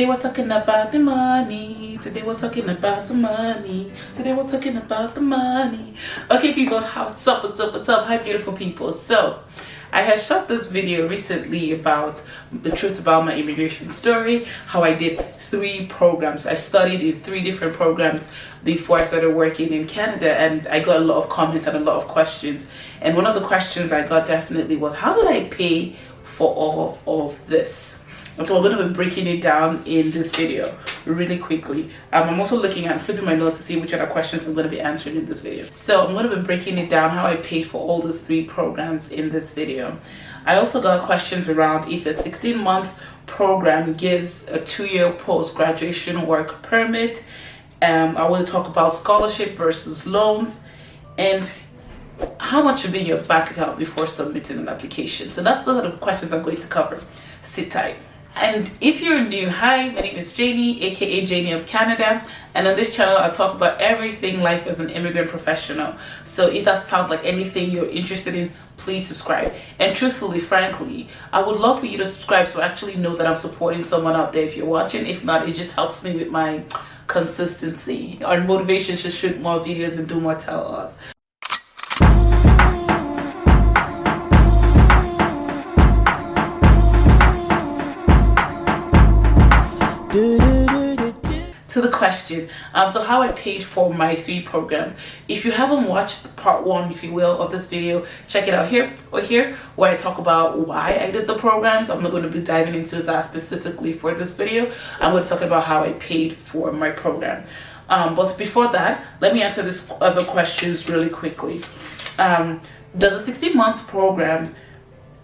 Today we're talking about the money. Today we're talking about the money. Today we're talking about the money. Okay, people, what's up, what's up, what's up? Hi, beautiful people. So, I had shot this video recently about the truth about my immigration story, how I did 3 programs. I studied in 3 different programs before I started working in Canada, and I got a lot of comments and a lot of questions. And one of the questions I got definitely was, how did I pay for all of this? And so I'm going to be breaking it down in this video really quickly. I'm also looking at flipping my notes to see which other questions I'm going to be answering in this video. So I'm going to be breaking it down how I paid for all those 3 programs in this video. I also got questions around if a 16-month program gives a 2-year post-graduation work permit. I want to talk about scholarship versus loans and how much should be in your bank account before submitting an application. So those are the questions I'm going to cover. Sit tight. And if you're new, hi, my name is Janey, aka Janey of Canada, and on this channel I talk about everything life as an immigrant professional. So if that sounds like anything you're interested in, please subscribe. And truthfully, frankly, I would love for you to subscribe so I actually know that I'm supporting someone out there if you're watching. If not, it just helps me with my consistency. Our motivation to shoot more videos and do more tell-alls. To the question, so how I paid for my 3 programs. If you haven't watched part 1, if you will, of this video, check it out here or here, where I talk about why I did the programs. I'm not going to be diving into that specifically for this video. I'm going to talk about how I paid for my program. But before that, let me answer these other questions really quickly. Does a 16-month program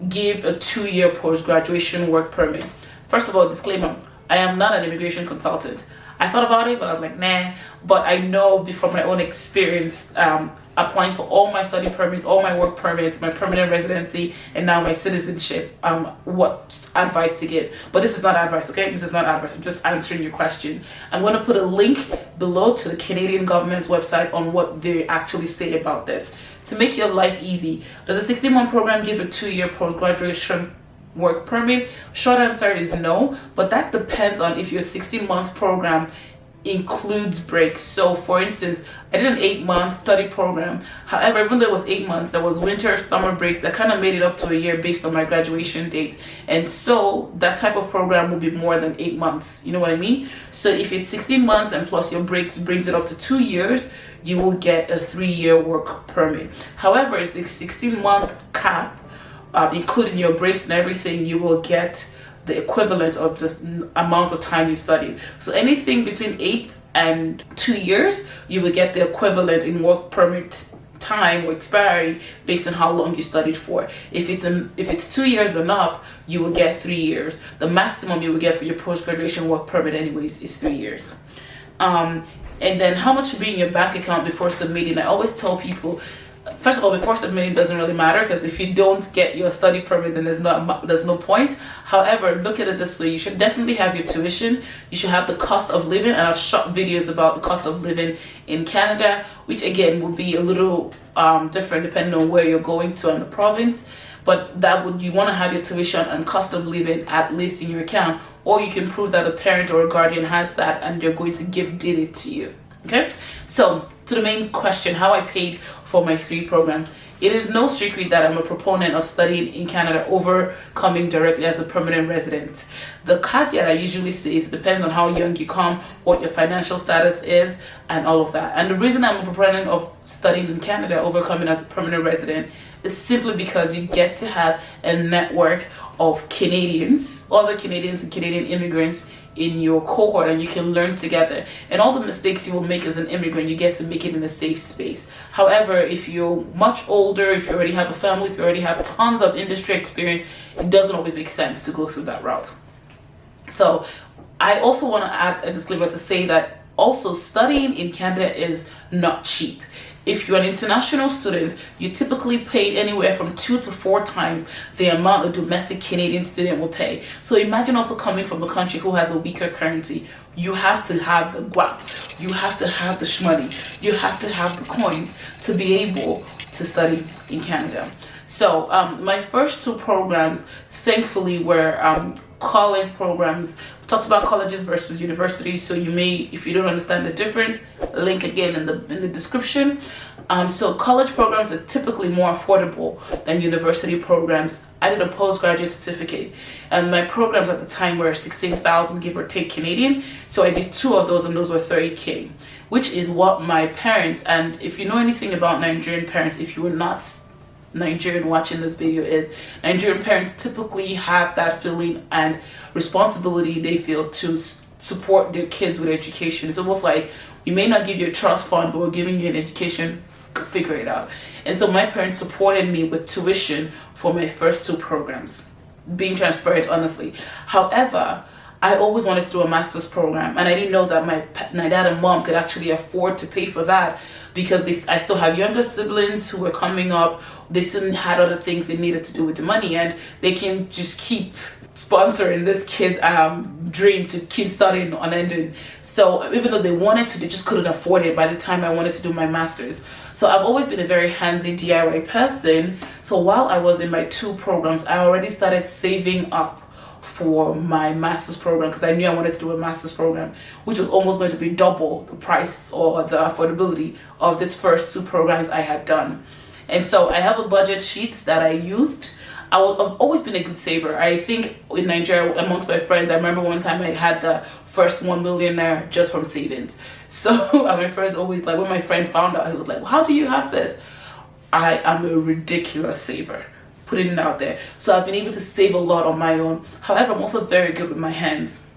give a 2-year post-graduation work permit? First of all, disclaimer, I am not an immigration consultant. I thought about it, but I was like, nah. But I know from my own experience, applying for all my study permits, all my work permits, my permanent residency, and now my citizenship, what advice to give. But this is not advice, okay? This is not advice. I'm just answering your question. I'm going to put a link below to the Canadian government's website on what they actually say about this. To make your life easy, does a 16-month program give a 2-year post-graduation work permit? Short answer is no, but that depends on if your 16-month program includes breaks. So for instance, I did an 8-month study program. However, even though it was 8 months, there was winter, summer breaks that kind of made it up to a year based on my graduation date. And so that type of program will be more than 8 months. You know what I mean? So if it's 16 months and plus your breaks brings it up to 2 years, you will get a 3-year work permit. However, it's the 16-month cap. Including your breaks and everything, you will get the equivalent of the amount of time you studied. So anything between 8 and 2 years, you will get the equivalent in work permit time or expiry based on how long you studied for. If it's 2 years and up, you will get 3 years. The maximum you will get for your post-graduation work permit anyways is 3 years. And then how much should be in your bank account before submitting? I always tell people, first of all, before submitting doesn't really matter, because if you don't get your study permit, then there's no point. However, look at it this way: you should definitely have your tuition, you should have the cost of living, and I've shot videos about the cost of living in Canada, which again would be a little different depending on where you're going to and the province. But you want to have your tuition and cost of living at least in your account, or you can prove that a parent or a guardian has that and they're going to did it to you. Okay, so to the main question, how I paid for my 3 programs. It is no secret that I'm a proponent of studying in Canada over coming directly as a permanent resident. The caveat I usually say is it depends on how young you come, what your financial status is, and all of that. And the reason I'm a proponent of studying in Canada over coming as a permanent resident is simply because you get to have a network of Canadians, other Canadians and Canadian immigrants in your cohort, and you can learn together. And all the mistakes you will make as an immigrant, you get to make it in a safe space. However, if you're much older, if you already have a family, if you already have tons of industry experience, it doesn't always make sense to go through that route. So I also want to add a disclaimer to say that also studying in Canada is not cheap. If you're an international student, you typically pay anywhere from 2 to 4 times the amount a domestic Canadian student will pay. So imagine also coming from a country who has a weaker currency. You have to have the guap, you have to have the shmoney, you have to have the coins to be able to study in Canada. So my first 2 programs thankfully were college programs Talked about colleges versus universities, so you may, if you don't understand the difference, link again in the description. So college programs are typically more affordable than university programs. I did a postgraduate certificate, and my programs at the time were 16,000 give or take Canadian. So I did 2 of those, and those were 30K, which is what my parents, and if you know anything about Nigerian parents, if you were not Nigerian watching this video, is Nigerian parents typically have that feeling and responsibility they feel to support their kids with education. It's almost like, we may not give you a trust fund, but we're giving you an education, figure it out. And so my parents supported me with tuition for my first 2 programs, being transparent, honestly. However, I always wanted to do a master's program, and I didn't know that my dad and mom could actually afford to pay for that, because I still have younger siblings who were coming up. They still had other things they needed to do with the money, and they can just keep sponsoring this kid's dream to keep studying unending. So even though they wanted to, they just couldn't afford it by the time I wanted to do my master's. So I've always been a very handsy DIY person. So while I was in my 2 programs, I already started saving up for my master's program, because I knew I wanted to do a master's program, which was almost going to be double the price or the affordability of these first 2 programs I had done. And so I have a budget sheet that I used. I've always been a good saver. I think in Nigeria, amongst my friends, I remember one time I had the first 1 million naira just from savings. So my friends always, like, when my friend found out, he was like, well, how do you have this? I am a ridiculous saver, putting it out there. So I've been able to save a lot on my own. However, I'm also very good with my hands.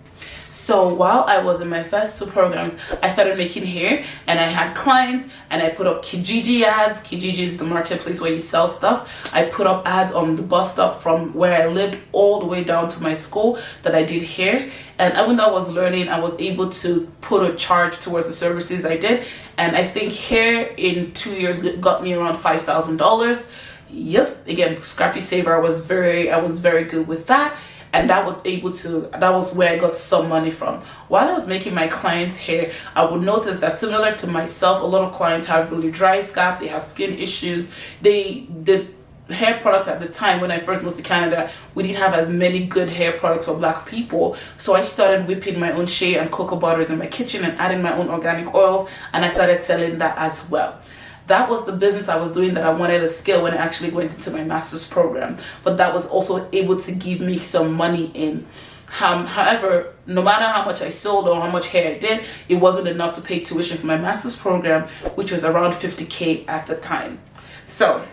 So while I was in my first 2 programs, I started making hair, and I had clients, and I put up Kijiji ads. Kijiji is the marketplace where you sell stuff. I put up ads on the bus stop from where I lived all the way down to my school that I did hair. And even though I was learning, I was able to put a charge towards the services I did. And I think hair in 2 years got me around $5,000. Yep, again, scrappy saver. I was very good with that. And that was where I got some money from. While I was making my clients' hair, I would notice that, similar to myself, a lot of clients have really dry scalp, they have skin issues. The hair products at the time when I first moved to Canada, we didn't have as many good hair products for Black people. So I started whipping my own shea and cocoa butters in my kitchen and adding my own organic oils, and I started selling that as well. That was the business I was doing that I wanted to scale when I actually went into my master's program. But that was also able to give me some money in. However, no matter how much I sold or how much hair I did, it wasn't enough to pay tuition for my master's program, which was around 50K at the time. So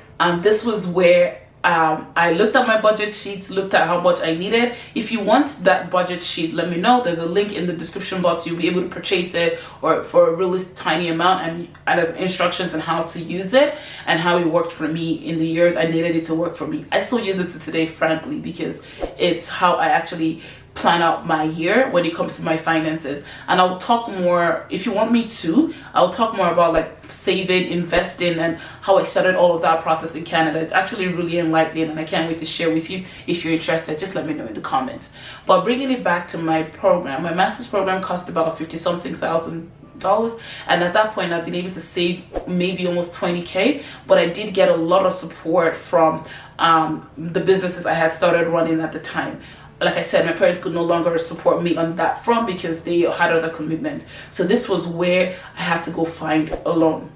this was where I looked at my budget sheets, looked at how much I needed. If you want that budget sheet, let me know. There's a link in the description box. You'll be able to purchase it, or for a really tiny amount, and there's instructions on how to use it and how it worked for me in the years I needed it to work for me. I still use it to today, frankly, because it's how I actually plan out my year when it comes to my finances. And I'll talk more, if you want me to, I'll talk more about like saving, investing, and how I started all of that process in Canada. It's actually really enlightening, and I can't wait to share with you. If you're interested, just let me know in the comments. But bringing it back to my program, my master's program cost about 50-something thousand dollars, and at that point I've been able to save maybe almost 20K. But I did get a lot of support from the businesses I had started running at the time. Like I said, my parents could no longer support me on that front because they had other commitments. So this was where I had to go find a loan.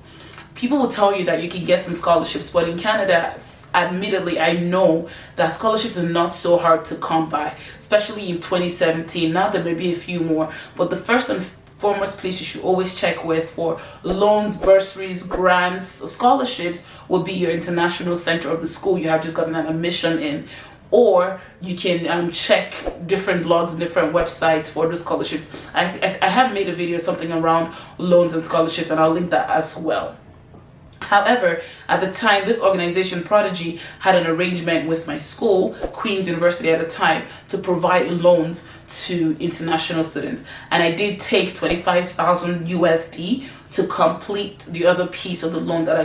People will tell you that you can get some scholarships, but in Canada, admittedly, I know that scholarships are not so hard to come by, especially in 2017. Now there may be a few more, but the first and foremost place you should always check with for loans, bursaries, grants, or scholarships will be your international center of the school you have just gotten an admission in. Or you can check different blogs and different websites for the scholarships. I have made a video something around loans and scholarships, and I'll link that as well. However, at the time, this organization, Prodigy, had an arrangement with my school, Queen's University at the time, to provide loans to international students. And I did take 25,000 USD to complete the other piece of the loan that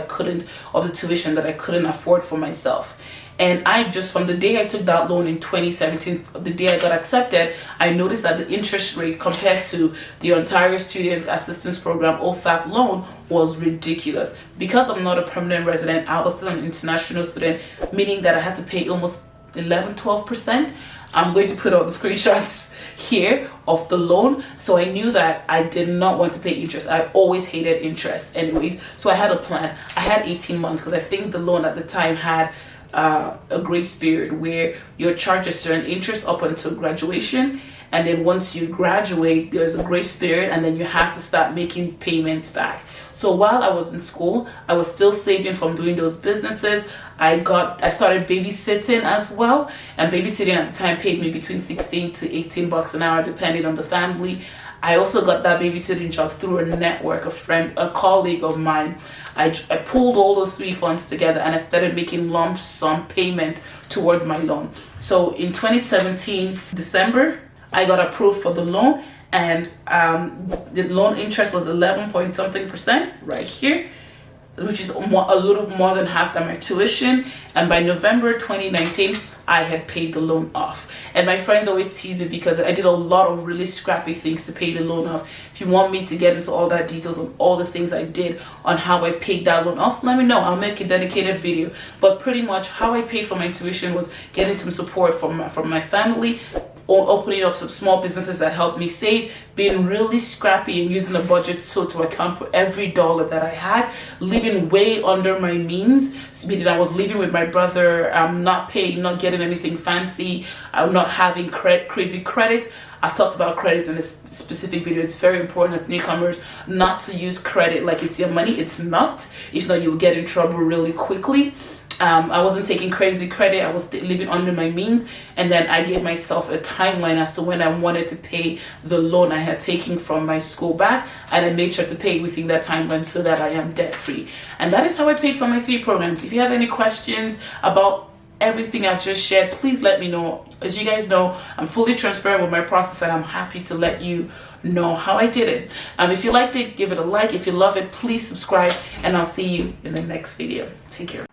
of the tuition that I couldn't afford for myself. And I just, from the day I took that loan in 2017, the day I got accepted, I noticed that the interest rate compared to the Ontario Student Assistance Program, OSAP loan, was ridiculous. Because I'm not a permanent resident, I was still an international student, meaning that I had to pay almost 11-12%. I'm going to put all the screenshots here of the loan. So I knew that I did not want to pay interest. I always hated interest anyways. So I had a plan. I had 18 months because I think the loan at the time had a grace period where you're charged a certain interest up until graduation, and then once you graduate there's a grace period, and then you have to start making payments back. So while I was in school, I was still saving from doing those businesses. I started babysitting as well, and babysitting at the time paid me between 16 to 18 bucks an hour depending on the family. I also got that babysitting job through a network, a colleague of mine. I pulled all those three funds together and I started making lump sum payments towards my loan. So in 2017 December, I got approved for the loan, and the loan interest was 11 point something percent right here, which is a little more than half than my tuition. And by November 2019, I had paid the loan off. And my friends always tease me because I did a lot of really scrappy things to pay the loan off. If you want me to get into all that details of all the things I did on how I paid that loan off, let me know. I'll make a dedicated video. But pretty much how I paid for my tuition was getting some support from my family, or opening up some small businesses that helped me save, being really scrappy and using the budget so to account for every dollar that I had, living way under my means, meaning I was living with my brother, not paying, not getting anything fancy, not having crazy credit. I talked about credit in this specific video. It's very important as newcomers not to use credit like it's your money. It's not. If not, you will get in trouble really quickly. I wasn't taking crazy credit. I was living under my means, and then I gave myself a timeline as to when I wanted to pay the loan I had taken from my school back, and I made sure to pay within that timeline so that I am debt free. And that is how I paid for my 3 programs. If you have any questions about everything I've just shared, please let me know. As you guys know, I'm fully transparent with my process, and I'm happy to let you know how I did it. If you liked it, give it a like. If you love it, please subscribe, and I'll see you in the next video. Take care.